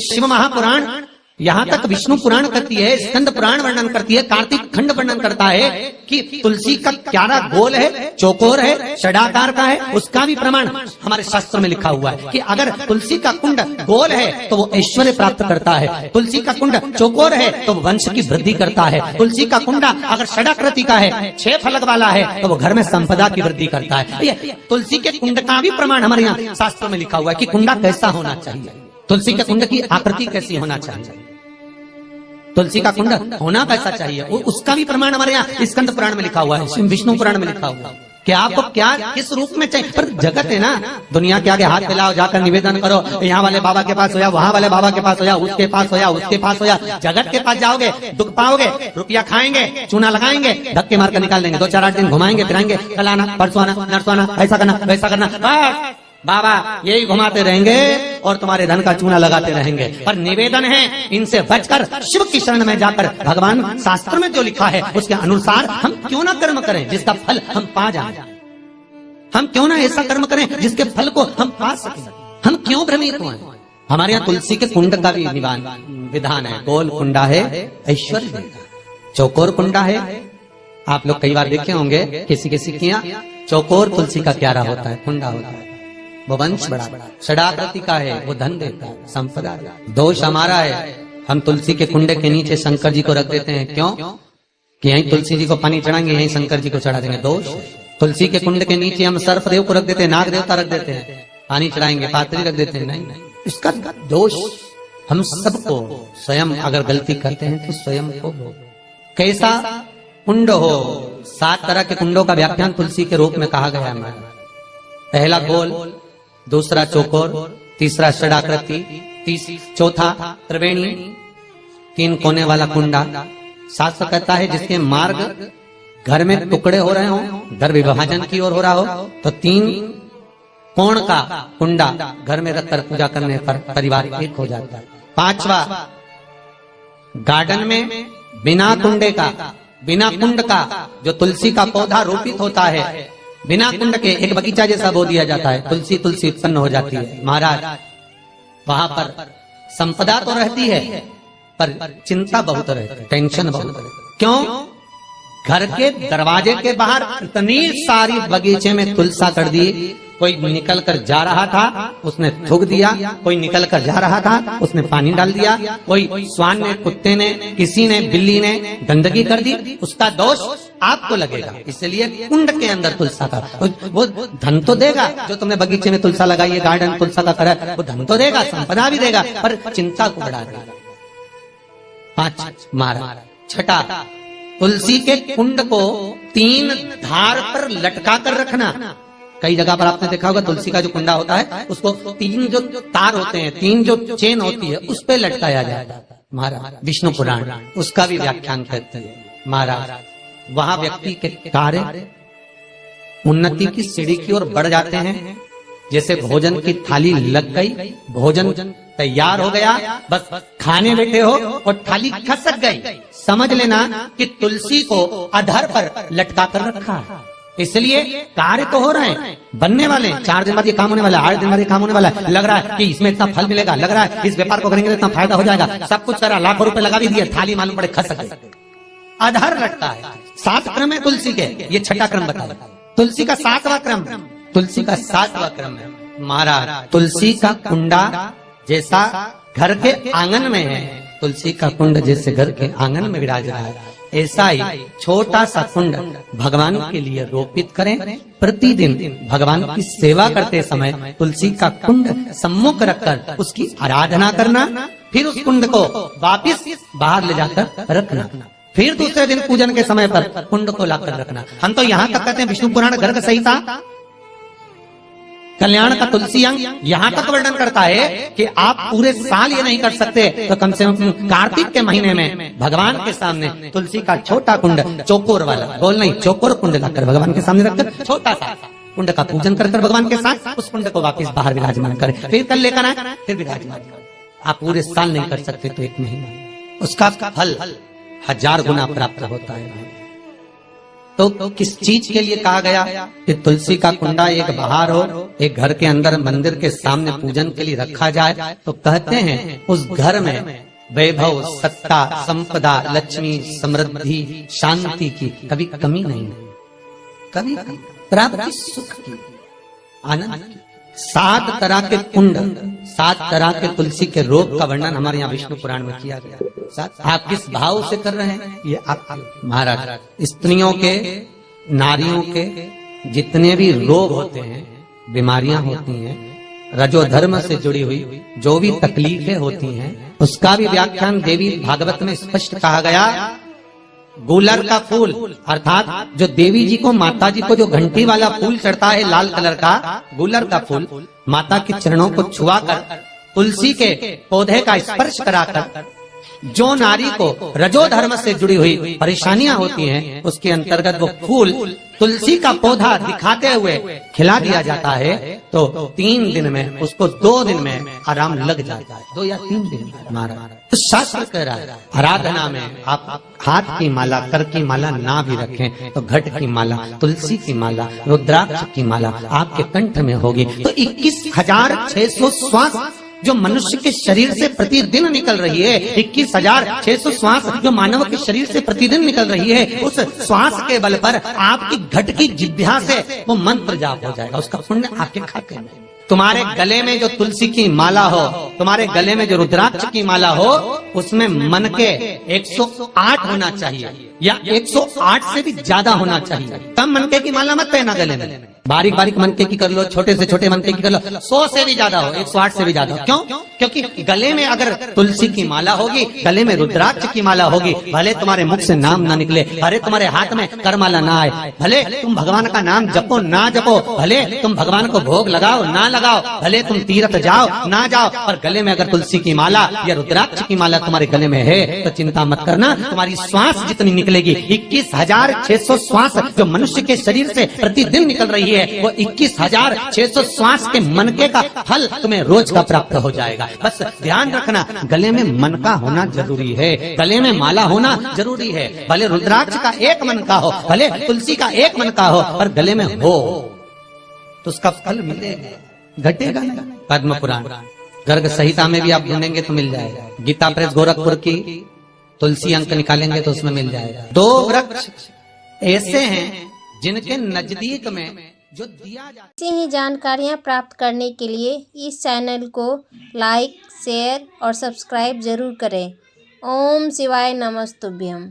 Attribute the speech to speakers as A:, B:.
A: शिव महापुराण, यहाँ तक विष्णु पुराण करती है, स्कंद पुराण वर्णन करती है, कार्तिक खंड वर्णन करता है कि तुलसी का क्यारा गोल है, चौकोर है, षडाकार का है। उसका भी प्रमाण हमारे शास्त्र में लिखा हुआ है कि अगर तुलसी का कुंड गोल है तो वो ऐश्वर्य प्राप्त करता है, तुलसी का कुंड चौकोर है तो वो वंश की वृद्धि करता है, तुलसी का कुंडा अगर षडाकृति का है, 6 फलक वाला है तो वो घर में संपदा की वृद्धि करता है। तुलसी के कुंड का भी प्रमाण हमारे यहाँ शास्त्र में लिखा हुआ है कि कुंडा कैसा होना चाहिए, तुलसी के कुंड की आकृति कैसी होना चाहिए, तुलसी का कुंड होना कैसा चाहिए, उसका भी प्रमाण हमारे यहाँ स्कंद पुराण में लिखा हुआ है, विष्णु पुराण में लिखा हुआ है कि आपको क्या किस रूप में चाहिए। पर जगत है ना, दुनिया के आगे हाथ फैलाओ, जाकर निवेदन करो, यहाँ वाले बाबा के पास हो या वहाँ वाले बाबा के पास हो या उसके पास हो या उसके पास हो या जगत के पास जाओगे दुख पाओगे, रुपया खाएंगे, चूना लगाएंगे, धक्के मार कर निकाल देंगे, 2-4-8 दिन घुमाएंगे फिराएंगे, कल आना परसों आना नरसों आना, ऐसा करना वैसा करना, बस बाबा यही घुमाते रहेंगे और तुम्हारे धन का चूना लगाते रहेंगे। पर निवेदन है इनसे बचकर शिव की शरण में जाकर भगवान शास्त्र में जो लिखा है उसके अनुसार हम क्यों ना कर्म करें जिसका फल हम पा जाएं, हम क्यों ना ऐसा कर्म करें जिसके फल को हम पा सकें, हम क्यों भ्रमित हुए। हमारे यहाँ तुलसी के कुंड का भी विधान है, गोल कुंडा है ऐश्वर्य देगा, चौकोर कुंडा है। आप लोग कई बार देखे होंगे किसी के यहाँ चौकोर तुलसी का क्यारा होता है, कुंडा होता है, वो वंश बड़ा, षडाकृति का है, वो धन देता है, संपदा। दोष हमारा है, हम तुलसी के कुंडे के नीचे शंकर जी को रख देते हैं, क्यों कि यहीं तुलसी जी को पानी चढ़ाएंगे, यहीं शंकर जी को चढ़ा देंगे। दोष तुलसी के कुंड के नीचे हम सर्पदेव को रख देते हैं, नाग देवता रख देते हैं, पानी चढ़ाएंगे, पात्री रख देते हैं, नहीं, इसका दोष हम सबको स्वयं अगर गलती करते हैं तो स्वयं को। कैसा कुंड हो, 7 तरह के कुंडों का व्याख्यान तुलसी के रूप में कहा गया है। पहला गोल, दूसरा चौकोर, तीसरा षडाकृति, चौथा त्रिवेणी, 3 कोने वाला कुंडा। शास्त्र कहता है जिसके मार्ग घर में टुकड़े हो रहे हो, घर विभाजन की ओर हो रहा हो, तो 3 कोण का कुंडा घर में रखकर पूजा करने पर परिवार एक हो जाता है। 5वां, गार्डन में बिना कुंडे का, बिना कुंड का जो तुलसी का पौधा रोपित होता है, बिना कुंड के एक बगीचा जैसा बो दिया जाता है, तुलसी तुलसी उत्पन्न हो जाती है। महाराज वहां पर संपदा तो रहती है पर चिंता बहुत रहती है, टेंशन बहुत रहती है। क्यों? घर के दरवाजे के बाहर इतनी सारी बगीचे में तुलसा कर दी, कोई निकल कर जा रहा था उसने थूक दिया, कोई निकल कर जा रहा था उसने पानी डाल दिया, कोई स्वान ने, कुत्ते ने, किसी ने, बिल्ली ने गंदगी कर दी, उसका दोष आपको लगेगा। इसलिए कुंड के अंदर तुलसा का वो धन तो देगा, जो तुमने बगीचे में तुलसा लगाई है, गार्डन तुलसा का करा, वो धन तो देगा, संपदा भी देगा, पर चिंता को बढ़ा देगा। 5 मारा। छठा, तुलसी के कुंड को 3 धार पर लटका कर रखना। कई जगह पर आपने देखा होगा तुलसी का जो कुंडा होता है उसको 3 जो तार होते हैं, 3 जो चेन होती है उस पे लटकाया जाता है। महाराज विष्णु पुराण उसका भी व्याख्यान करते हैं। महाराज वहां व्यक्ति के कार्य उन्नति की सीढ़ी की ओर बढ़ जाते हैं। जैसे भोजन की थाली लग गई, भोजन तैयार हो गया, बस खाने बैठे हो और थाली खसक गई, समझ लेना कि तुलसी को अधर पर लटका कर रखा है। इसलिए कार्य तो हो रहे हैं, बनने वाले, 4 दिन बाद ये काम होने वाला है, 8 दिन बाद ये काम होने वाला है, लग रहा है कि इसमें इतना फल मिलेगा, लग रहा है इस व्यापार को करेंगे तो इतना फायदा हो जाएगा, सब कुछ करा, लाखों रुपए लगा भी दिए, थाली मालूम पड़े खसक गई, अधर लटका है। 7 क्रम है तुलसी के, ये छठा क्रम बताया। तुलसी का 7वां क्रम, तुलसी का 7वां क्रम है। महाराज तुलसी का कुंडा जैसा घर के आंगन में है, तुलसी का कुंड जैसे घर के आंगन में विराज रहा है, ऐसा ही छोटा सा कुंड भगवान के लिए रोपित करें। प्रतिदिन भगवान की सेवा करते समय तुलसी का कुंड सम्मुख रखकर उसकी आराधना करना, फिर उस कुंड को वापिस बाहर ले जाकर रखना, फिर दूसरे दिन पूजन के समय पर कुंड को लाकर रखना। हम तो यहाँ तक कहते हैं विष्णु पुराण गर्ग संहिता कल्याण का तुलसी अंग यहाँ तक वर्णन करता है कि आप पूरे साल ये नहीं कर सकते तो कम से कम कार्तिक के महीने में भगवान के सामने तुलसी का छोटा कुंड, चौकोर वाला, गोल नहीं, चौकोर कुंड लाकर भगवान के सामने रखकर छोटा सा कुंड का पूजन कर भगवान के साथ उस कुंड को वापस बाहर विराजमान करें, फिर कल लेकर आए, फिर विराजमान करें। आप पूरे साल नहीं कर सकते तो 1 महीना, उसका फल 1000 गुना प्राप्त होता है। तो किस चीज के लिए कहा गया कि तुलसी का कुंडा एक बाहर हो, एक घर के अंदर मंदिर के सामने पूजन के लिए रखा जाए? तो कहते हैं उस घर में वैभव, सत्ता, संपदा, लक्ष्मी, समृद्धि, शांति की कभी कमी नहीं है, कभी प्राप्ति, सुख की, आनंद की। 7 तरह के कुंड, 7 तरह के तुलसी के रोग का वर्णन हमारे यहाँ विष्णु पुराण में किया गया। आप किस भाव से कर रहे हैं ये आपके महाराज। स्त्रियों के, नारियों के जितने भी रोग होते हैं, बीमारियां होती हैं, रजोधर्म से जुड़ी हुई जो भी तकलीफें होती हैं, उसका भी व्याख्यान देवी भागवत में स्पष्ट कहा गया। गुलर का फूल अर्थात जो देवी जी को, माता जी को जो घंटी वाला फूल चढ़ता है लाल कलर का, गुलर का फूल माता के चरणों को छुआकर, तुलसी के पौधे का स्पर्श कराकर जो नारी को रजोधर्म से जुड़ी हुई परेशानियां होती हैं, उसके अंतर्गत वो फूल, तुलसी का पौधा दिखाते हुए खिला दिया जाता है। तो 3 दिन में उसको 2 दिन में आराम लग जाता है, 2 या 3 दिन महाराज। तो शास्त्र कह रहा है आराधना में आप हाथ की माला, कर की माला ना भी रखें तो घट की माला, तुलसी की माला, रुद्राक्ष की माला आपके कंठ में होगी। तो 21,600 श्वास जो मनुष्य के शरीर से प्रतिदिन निकल रही है, 21,600 श्वास जो मानव के शरीर से प्रतिदिन निकल रही है, उस श्वास के बल पर आपकी घट की जिह्वा से वो मंत्र जाप हो जाएगा, उसका पुण्य आपके खाते में। तुम्हारे गले में जो तुलसी की माला हो, तुम्हारे गले में जो रुद्राक्ष की माला हो, उसमें मन के 108 होना चाहिए या 108 से भी ज्यादा होना चाहिए। कम मनके की माला मत पहना गले में, बारीक बारीक मनके की कर लो, छोटे से छोटे मनके की कर लो, 100 से भी ज्यादा हो, 108 से भी ज्यादा हो। क्यों? क्योंकि गले में अगर तुलसी की माला होगी, गले में रुद्राक्ष की माला होगी, भले तुम्हारे मुख से नाम ना निकले, भले तुम्हारे हाथ में करमाला ना आए, भले तुम भगवान का नाम जपो ना जपो, भले तुम भगवान को भोग लगाओ ना लगाओ, भले तुम तीर्थ जाओ ना जाओ, पर गले में अगर तुलसी की माला या रुद्राक्ष की माला तुम्हारे गले में है तो चिंता मत करना, तुम्हारी श्वास जितनी निकलेगी, 21,600 श्वास जो मनुष्य के शरीर से प्रतिदिन निकल रही है, वो 21,600 श्वास के मनके का फल तुम्हें रोज का प्राप्त हो जाएगा। बस ध्यान रखना, गले में मनका होना जरूरी है, गले में माला होना जरूरी है। भले रुद्राक्ष का एक मनका हो, भले तुलसी का एक मनका हो, पर गले में हो तो उसका फल मिलेगा, घटेगा ना। पद्म पुराण गर्ग संहिता में भी आप ढूंढेंगे तो मिल जाएगा। गीता प्रेस गोरखपुर की तुलसी अंक निकालेंगे तो उसमें मिल जाएगा। 2 वृक्ष ऐसे हैं जिनके नजदीक में जो दिया जाता है।
B: ऐसी ही जानकारियाँ प्राप्त करने के लिए इस चैनल को लाइक, शेयर और सब्सक्राइब जरूर करें। ओम शिवाय नमस्तुभ्यम।